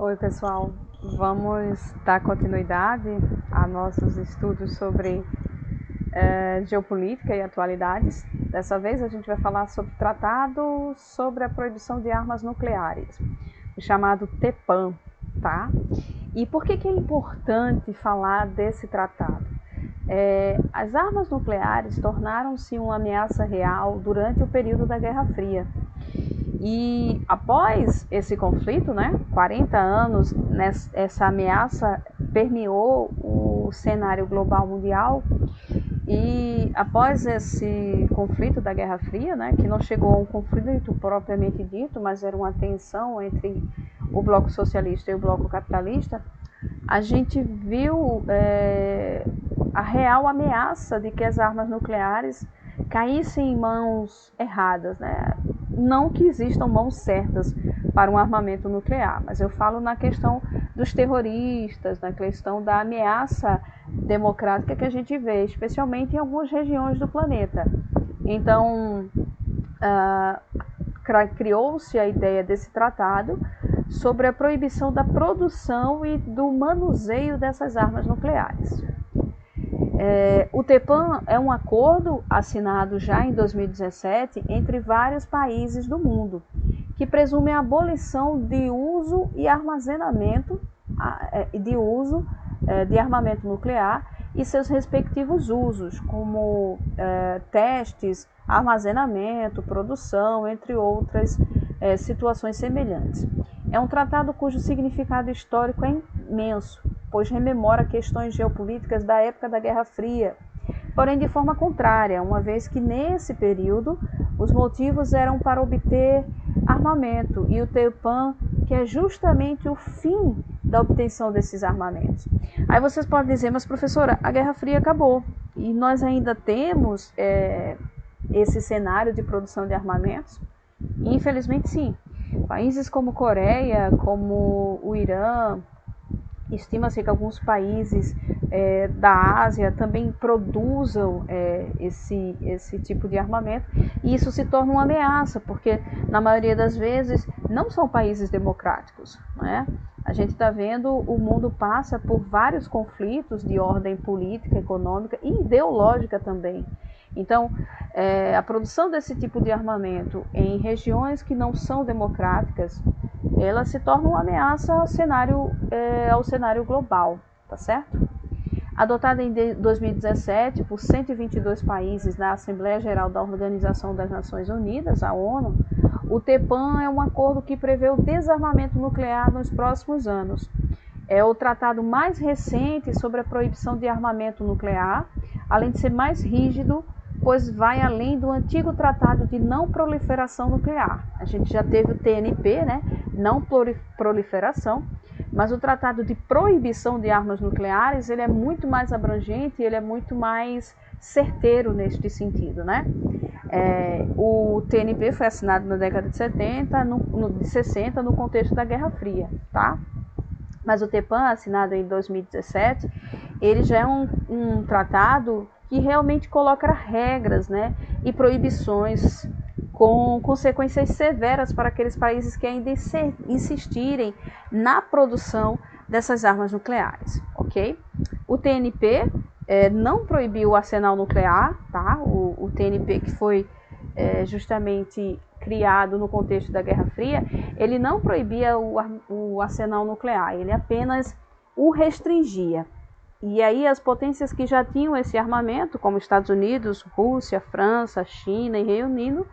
Oi, pessoal. Vamos dar continuidade a nossos estudos sobre geopolítica e atualidades. Dessa vez a gente vai falar sobre o Tratado sobre a Proibição de Armas Nucleares, o chamado TPAN, tá? E por que é importante falar desse tratado? As armas nucleares tornaram-se uma ameaça real durante o período da Guerra Fria. E após esse conflito, 40 anos, essa ameaça permeou o cenário global mundial. E após esse conflito da Guerra Fria, que não chegou a um conflito propriamente dito, mas era uma tensão entre o bloco socialista e o bloco capitalista, a gente viu a real ameaça de que as armas nucleares caíssem em mãos erradas, Não que existam mãos certas para um armamento nuclear, mas eu falo na questão dos terroristas, na questão da ameaça democrática que a gente vê, especialmente em algumas regiões do planeta. Então, criou-se a ideia desse tratado sobre a proibição da produção e do manuseio dessas armas nucleares. O TPAN é um acordo assinado já em 2017 entre vários países do mundo, que presume a abolição de uso e armazenamento de armamento nuclear e seus respectivos usos, como testes, armazenamento, produção, entre outras situações semelhantes. É um tratado cujo significado histórico é imenso, pois rememora questões geopolíticas da época da Guerra Fria, porém de forma contrária, uma vez que nesse período os motivos eram para obter armamento e o TPAN, que é justamente o fim da obtenção desses armamentos. Aí vocês podem dizer, mas professora, a Guerra Fria acabou e nós ainda temos esse cenário de produção de armamentos? Infelizmente sim. Países como Coreia, como o Irã, estima-se que alguns países da Ásia também produzam esse tipo de armamento, e isso se torna uma ameaça, porque na maioria das vezes não são países democráticos, A gente está vendo o mundo passa por vários conflitos de ordem política, econômica e ideológica também. Então, a produção desse tipo de armamento em regiões que não são democráticas, ela se torna uma ameaça ao cenário global, tá certo? Adotada em 2017 por 122 países na Assembleia Geral da Organização das Nações Unidas, a ONU, o TPAN é um acordo que prevê o desarmamento nuclear nos próximos anos. É o tratado mais recente sobre a proibição de armamento nuclear, além de ser mais rígido, pois vai além do antigo Tratado de Não Proliferação Nuclear. A gente já teve o TNP, Não Proliferação, mas o Tratado de Proibição de Armas Nucleares, ele é muito mais abrangente, ele é muito mais certeiro neste sentido, O TNP foi assinado na década de 60, no contexto da Guerra Fria, tá? Mas o TPAN, assinado em 2017, ele já é um tratado que realmente coloca regras, e proibições com consequências severas para aqueles países que ainda insistirem na produção dessas armas nucleares, ok? O TNP não proibiu o arsenal nuclear, tá? O TNP, que foi justamente criado no contexto da Guerra Fria, ele não proibia o arsenal nuclear, ele apenas o restringia. E aí as potências que já tinham esse armamento, como Estados Unidos, Rússia, França, China e Reino Unido,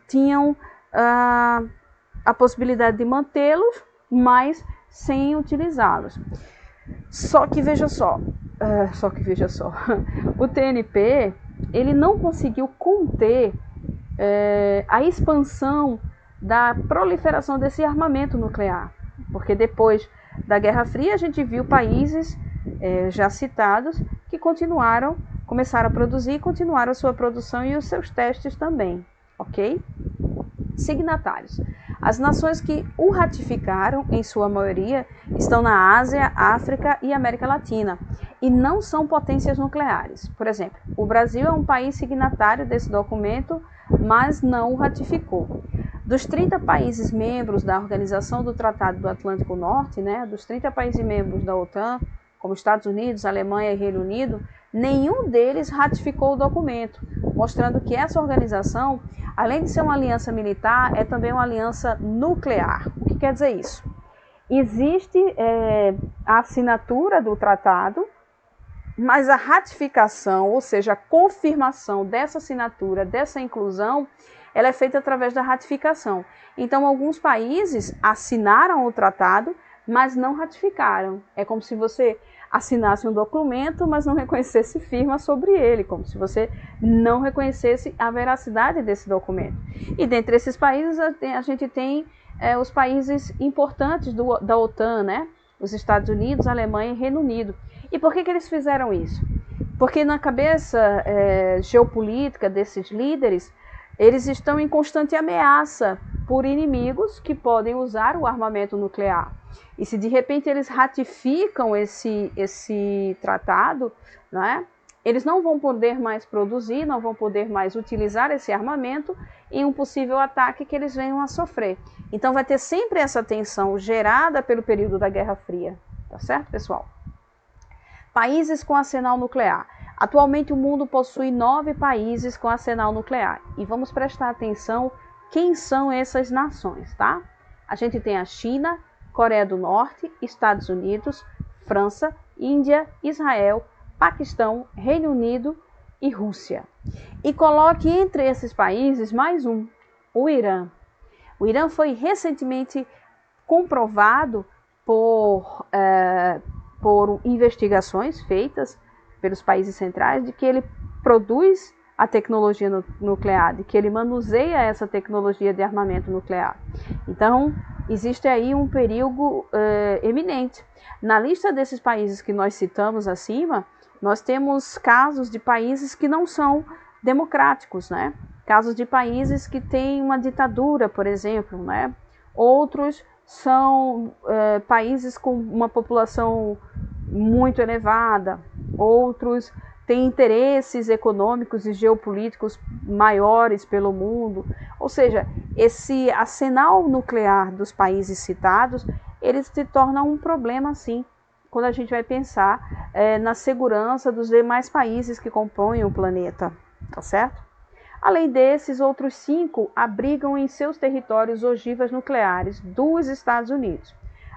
tinham a possibilidade de mantê-los, mas sem utilizá-los. Só que veja só, o TNP ele não conseguiu conter a expansão da proliferação desse armamento nuclear, porque depois da Guerra Fria a gente viu países já citados que começaram a produzir e continuaram a sua produção e os seus testes também, ok? Signatários. As nações que o ratificaram, em sua maioria, estão na Ásia, África e América Latina, e não são potências nucleares. Por exemplo, o Brasil é um país signatário desse documento, mas não o ratificou. Dos 30 países membros da Organização do Tratado do Atlântico Norte, né, dos 30 países membros da OTAN, como Estados Unidos, Alemanha e Reino Unido, nenhum deles ratificou o documento, mostrando que essa organização, além de ser uma aliança militar, é também uma aliança nuclear. O que quer dizer isso? Existe a assinatura do tratado, mas a ratificação, ou seja, a confirmação dessa assinatura, dessa inclusão, ela é feita através da ratificação. Então, alguns países assinaram o tratado, mas não ratificaram. É como se você assinasse um documento, mas não reconhecesse firma sobre ele, como se você não reconhecesse a veracidade desse documento. E dentre esses países, a gente tem os países importantes da OTAN, né? Os Estados Unidos, Alemanha e Reino Unido. E por que eles fizeram isso? Porque na cabeça geopolítica desses líderes, eles estão em constante ameaça por inimigos que podem usar o armamento nuclear. E se de repente eles ratificam esse tratado, né, eles não vão poder mais produzir, não vão poder mais utilizar esse armamento em um possível ataque que eles venham a sofrer. Então vai ter sempre essa tensão gerada pelo período da Guerra Fria. Tá certo, pessoal? Países com arsenal nuclear. Atualmente o mundo possui 9 países com arsenal nuclear. E vamos prestar atenção quem são essas nações, tá? A gente tem a China, Coreia do Norte, Estados Unidos, França, Índia, Israel, Paquistão, Reino Unido e Rússia. E coloque entre esses países mais um, o Irã. O Irã foi recentemente comprovado por investigações feitas pelos países centrais de que ele produz a tecnologia nuclear, de que ele manuseia essa tecnologia de armamento nuclear. Então, existe aí um perigo eminente. Na lista desses países que nós citamos acima, nós temos casos de países que não são democráticos, né? Casos de países que têm uma ditadura, por exemplo, né? Outros são países com uma população muito elevada, outros têm interesses econômicos e geopolíticos maiores pelo mundo. Ou seja, esse arsenal nuclear dos países citados, ele se torna um problema, sim, quando a gente vai pensar na segurança dos demais países que compõem o planeta, tá certo? Além desses, outros 5 abrigam em seus territórios ogivas nucleares dos Estados Unidos.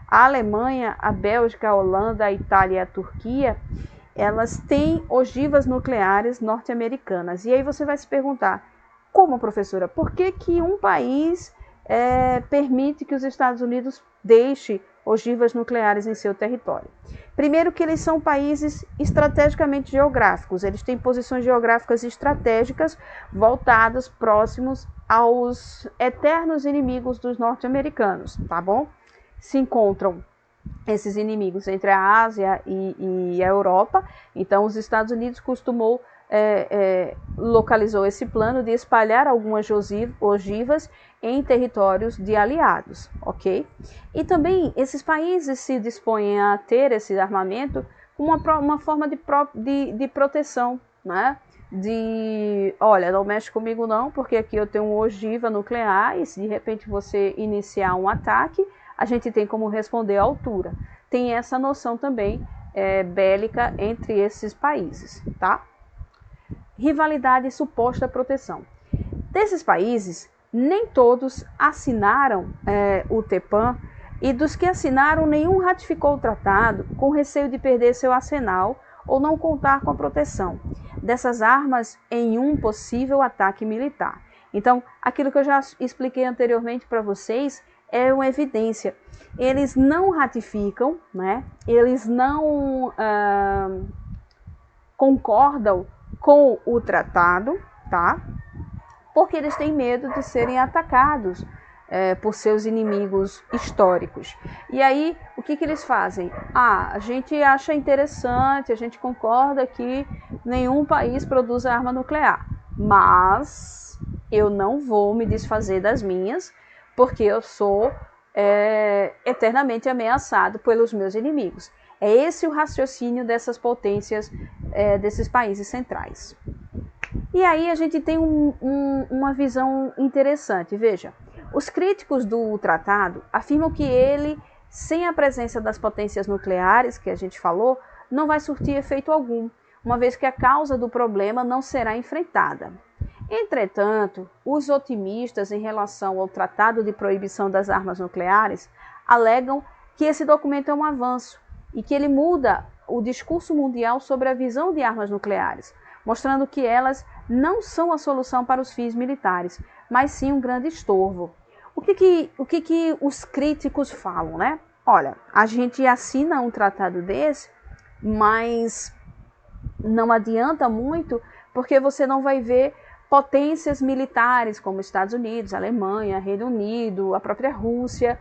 A Alemanha, a Bélgica, a Holanda, a Itália e a Turquia, elas têm ogivas nucleares norte-americanas. E aí você vai se perguntar, como, professora, por que um país permite que os Estados Unidos deixe ogivas nucleares em seu território? Primeiro que eles são países estrategicamente geográficos, eles têm posições geográficas estratégicas voltadas próximos aos eternos inimigos dos norte-americanos, tá bom? Se encontram esses inimigos entre a Ásia e a Europa. Então os Estados Unidos localizou esse plano de espalhar algumas ogivas em territórios de aliados, ok? E também esses países se dispõem a ter esse armamento como uma forma de proteção, né? Olha, não mexe comigo não, porque aqui eu tenho uma ogiva nuclear e se de repente você iniciar um ataque, a gente tem como responder à altura. Tem essa noção também bélica entre esses países, tá? Rivalidade e suposta proteção. Desses países, nem todos assinaram o TPAM, e dos que assinaram, nenhum ratificou o tratado com receio de perder seu arsenal ou não contar com a proteção dessas armas em um possível ataque militar. Então, aquilo que eu já expliquei anteriormente para vocês é uma evidência. Eles não ratificam, né? Eles não concordam com o tratado, tá? Porque eles têm medo de serem atacados por seus inimigos históricos. E aí, o que eles fazem? A gente acha interessante, a gente concorda que nenhum país produz arma nuclear, mas eu não vou me desfazer das minhas, porque eu sou eternamente ameaçado pelos meus inimigos. É esse o raciocínio dessas potências, desses países centrais. E aí a gente tem uma visão interessante. Veja, Os críticos do tratado afirmam que ele, sem a presença das potências nucleares, que a gente falou, não vai surtir efeito algum, uma vez que a causa do problema não será enfrentada. Entretanto, os otimistas em relação ao Tratado de Proibição das Armas Nucleares alegam que esse documento é um avanço e que ele muda o discurso mundial sobre a visão de armas nucleares, mostrando que elas não são a solução para os fins militares, mas sim um grande estorvo. O que os críticos falam, né? Olha, a gente assina um tratado desse, mas não adianta muito, porque você não vai ver potências militares como Estados Unidos, Alemanha, Reino Unido, a própria Rússia,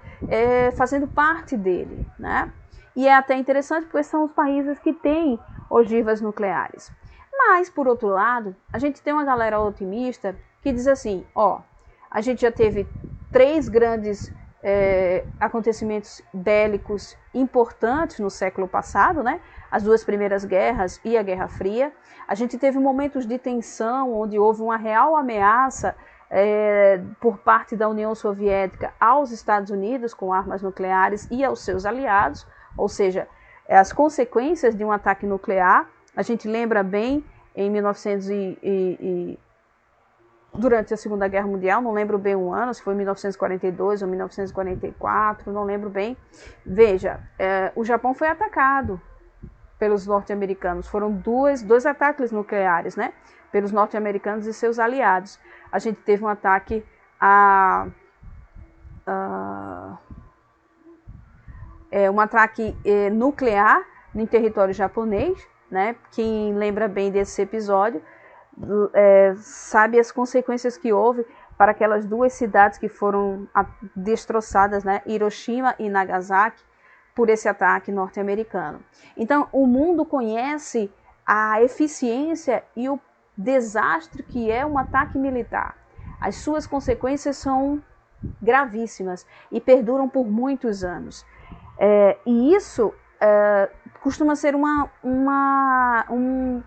fazendo parte dele, né? E é até interessante porque são os países que têm ogivas nucleares. Mas, por outro lado, a gente tem uma galera otimista que diz assim, ó, a gente já teve 3 grandes acontecimentos bélicos importantes no século passado, né? As 2 primeiras guerras e a Guerra Fria. A gente teve momentos de tensão, onde houve uma real ameaça por parte da União Soviética aos Estados Unidos com armas nucleares e aos seus aliados, ou seja, as consequências de um ataque nuclear. A gente lembra bem em durante a Segunda Guerra Mundial, não lembro bem o ano, se foi 1942 ou 1944, não lembro bem. Veja, o Japão foi atacado pelos norte-americanos, foram dois ataques nucleares, né? Pelos norte-americanos e seus aliados. A gente teve um ataque nuclear em território japonês, né? Quem lembra bem desse episódio sabe as consequências que houve para aquelas 2 cidades que foram destroçadas, né? Hiroshima e Nagasaki, por esse ataque norte-americano. Então, o mundo conhece a eficiência e o desastre que é um ataque militar. As suas consequências são gravíssimas e perduram por muitos anos. E isso costuma ser um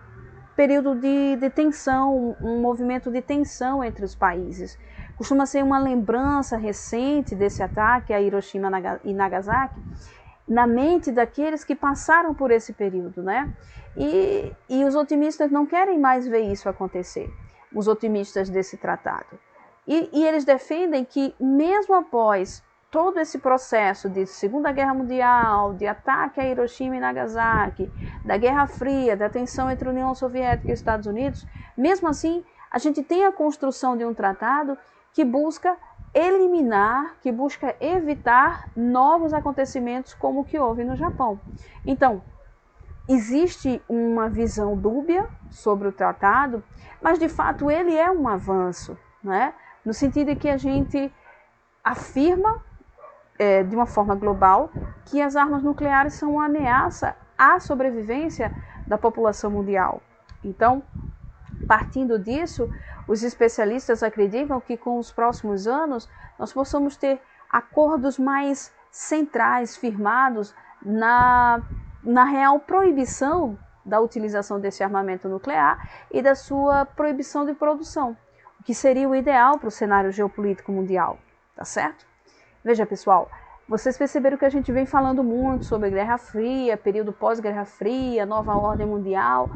período de tensão, um movimento de tensão entre os países. Costuma ser uma lembrança recente desse ataque a Hiroshima e Nagasaki na mente daqueles que passaram por esse período, né? E os otimistas não querem mais ver isso acontecer, os otimistas desse tratado. E eles defendem que, mesmo após todo esse processo de Segunda Guerra Mundial, de ataque a Hiroshima e Nagasaki, da Guerra Fria, da tensão entre a União Soviética e os Estados Unidos, mesmo assim, a gente tem a construção de um tratado que busca eliminar, que busca evitar novos acontecimentos como o que houve no Japão. Então, existe uma visão dúbia sobre o tratado, mas de fato ele é um avanço, né? No sentido de que a gente afirma de uma forma global que as armas nucleares são uma ameaça à sobrevivência da população mundial. Então, partindo disso, os especialistas acreditam que com os próximos anos nós possamos ter acordos mais centrais, firmados na real proibição da utilização desse armamento nuclear e da sua proibição de produção, o que seria o ideal para o cenário geopolítico mundial, tá certo? Veja, pessoal, vocês perceberam que a gente vem falando muito sobre Guerra Fria, período pós-Guerra Fria, nova ordem mundial.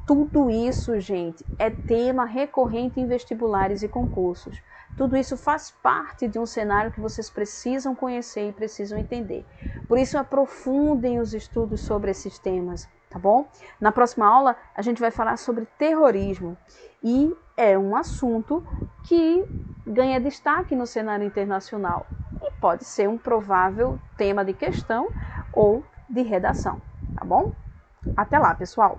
Tudo isso, gente, é tema recorrente em vestibulares e concursos. Tudo isso faz parte de um cenário que vocês precisam conhecer e precisam entender. Por isso, aprofundem os estudos sobre esses temas, tá bom? Na próxima aula, a gente vai falar sobre terrorismo. E é um assunto que ganha destaque no cenário internacional. E pode ser um provável tema de questão ou de redação, tá bom? Até lá, pessoal!